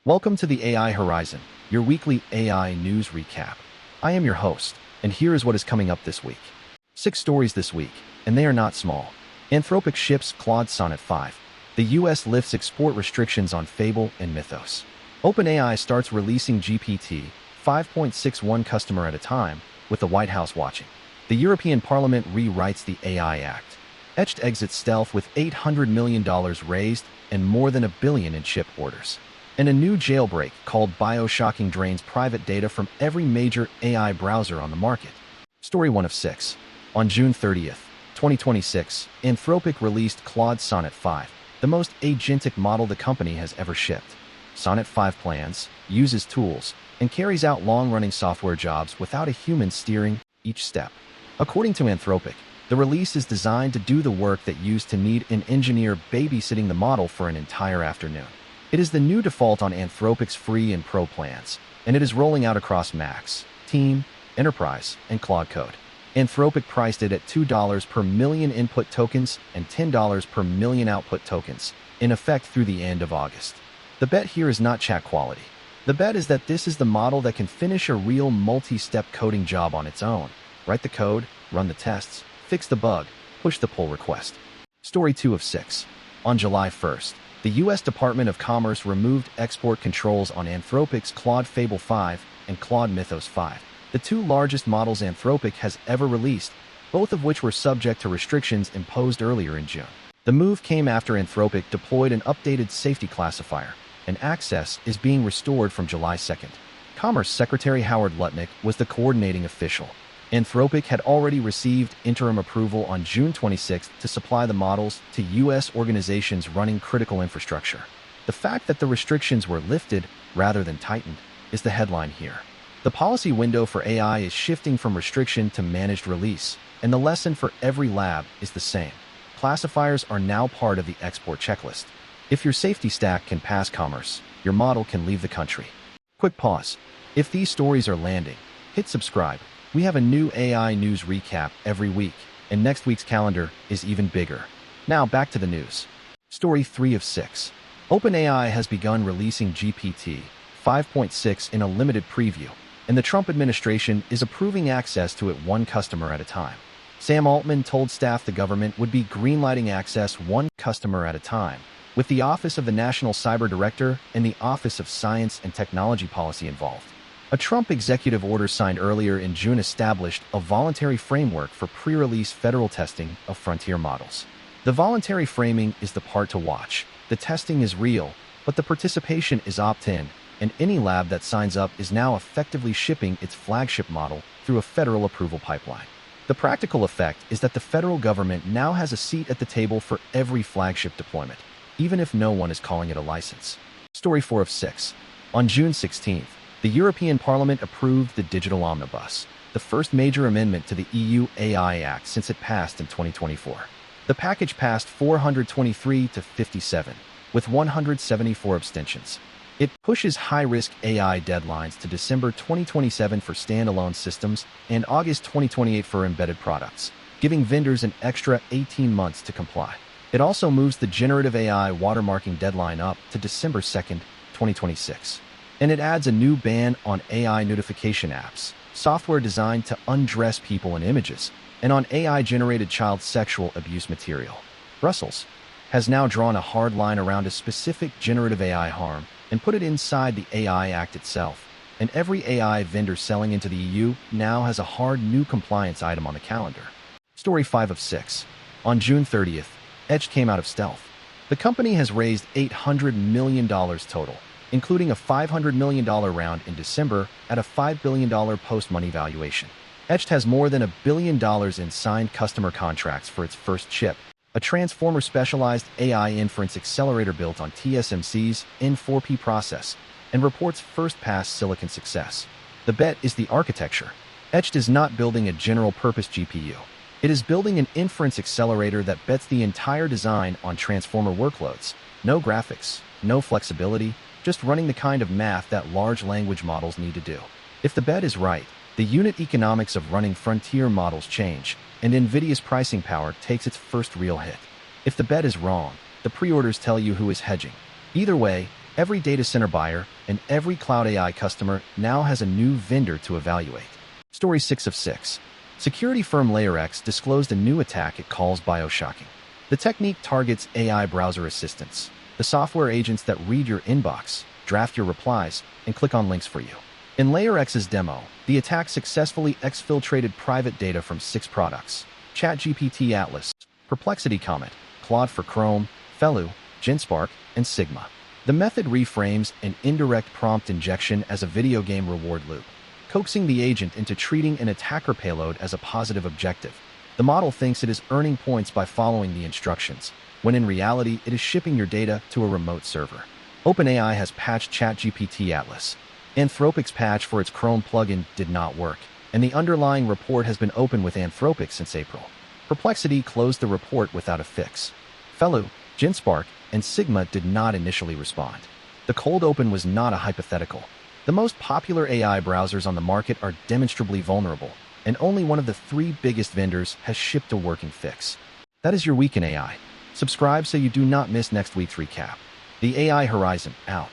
Welcome to the AI Horizon, your weekly AI news recap. I am your host, and here is what is coming up this week. 6 stories this week, and they are not small. Anthropic ships Claude Sonnet 5. The US lifts export restrictions on Fable and Mythos. OpenAI starts releasing GPT-5.6 customer at a time, with the White House watching. The European Parliament rewrites the AI Act. Etched exits stealth with $800 million raised and more than $1 billion in chip orders. And a new jailbreak called BioShocking drains private data from every major AI browser on the market. Story 1 of 6. On June 30th, 2026, Anthropic released Claude Sonnet 5, the most agentic model the company has ever shipped. Sonnet 5 plans, uses tools, and carries out long-running software jobs without a human steering each step. According to Anthropic, the release is designed to do the work that used to need an engineer babysitting the model for an entire afternoon. It is the new default on Anthropic's free and pro plans, and it is rolling out across Max, Team, Enterprise, and Claude Code. Anthropic priced it at $2 per million input tokens and $10 per million output tokens, in effect through the end of August. The bet here is not chat quality. The bet is that this is the model that can finish a real multi-step coding job on its own. Write the code, run the tests, fix the bug, push the pull request. Story 2 of 6. On July 1st, the U.S. Department of Commerce removed export controls on Anthropic's Claude Fable 5 and Claude Mythos 5, the 2 largest models Anthropic has ever released, both of which were subject to restrictions imposed earlier in June. The move came after Anthropic deployed an updated safety classifier, and access is being restored from July 2nd. Commerce Secretary Howard Lutnick was the coordinating official. Anthropic had already received interim approval on June 26 to supply the models to U.S. organizations running critical infrastructure. The fact that the restrictions were lifted rather than tightened is the headline here. The policy window for AI is shifting from restriction to managed release, and the lesson for every lab is the same. Classifiers are now part of the export checklist. If your safety stack can pass commerce, your model can leave the country. Quick pause. If these stories are landing, hit subscribe. We have a new AI news recap every week, and next week's calendar is even bigger. Now back to the news. Story 3 of 6. OpenAI has begun releasing GPT-5.6 in a limited preview, and the Trump administration is approving access to it one customer at a time. Sam Altman told staff the government would be greenlighting access one customer at a time, with the Office of the National Cyber Director and the Office of Science and Technology Policy involved. A Trump executive order signed earlier in June established a voluntary framework for pre-release federal testing of frontier models. The voluntary framing is the part to watch. The testing is real, but the participation is opt-in, and any lab that signs up is now effectively shipping its flagship model through a federal approval pipeline. The practical effect is that the federal government now has a seat at the table for every flagship deployment, even if no one is calling it a license. Story 4 of 6. On June 16th, the European Parliament approved the Digital Omnibus, the first major amendment to the EU AI Act since it passed in 2024. The package passed 423 to 57, with 174 abstentions. It pushes high-risk AI deadlines to December 2027 for standalone systems and August 2028 for embedded products, giving vendors an extra 18 months to comply. It also moves the generative AI watermarking deadline up to December 2nd, 2026. And it adds a new ban on AI notification apps, software designed to undress people in images, and on AI-generated child sexual abuse material. Brussels has now drawn a hard line around a specific generative AI harm and put it inside the AI Act itself, and every AI vendor selling into the EU now has a hard new compliance item on the calendar. Story 5 of 6. On June 30th, Etched came out of stealth. The company has raised $800 million total, including a $500 million round in December at a $5 billion post-money valuation. Etched has more than $1 billion in signed customer contracts for its first chip, a transformer-specialized AI inference accelerator built on TSMC's N4P process, and reports first-pass silicon success. The bet is the architecture. Etched is not building a general-purpose GPU. It is building an inference accelerator that bets the entire design on transformer workloads. No graphics, no flexibility, just running the kind of math that large language models need to do. If the bet is right, the unit economics of running frontier models change, and NVIDIA's pricing power takes its first real hit. If the bet is wrong, the pre-orders tell you who is hedging. Either way, Every data center buyer and every cloud AI customer now has a new vendor to evaluate. Story 6 of 6. Security firm LayerX disclosed a new attack it calls BioShocking. The technique targets AI browser assistants, the software agents that read your inbox, draft your replies, and click on links for you. In LayerX's demo, the attack successfully exfiltrated private data from 6 products: ChatGPT Atlas, Perplexity Comet, Claude for Chrome, Felu, Genspark, and Sigma. The method reframes an indirect prompt injection as a video game reward loop, coaxing the agent into treating an attacker payload as a positive objective. The model thinks it is earning points by following the instructions, when in reality it is shipping your data to a remote server. OpenAI has patched ChatGPT Atlas. Anthropic's patch for its Chrome plugin did not work, and the underlying report has been open with Anthropic since April. Perplexity closed the report without a fix. Felu, Genspark, and Sigma did not initially respond. The cold open was not a hypothetical. The most popular AI browsers on the market are demonstrably vulnerable, and only one of the 3 biggest vendors has shipped a working fix. That is your week in AI. Subscribe so you do not miss next week's recap. The AI Horizon, out.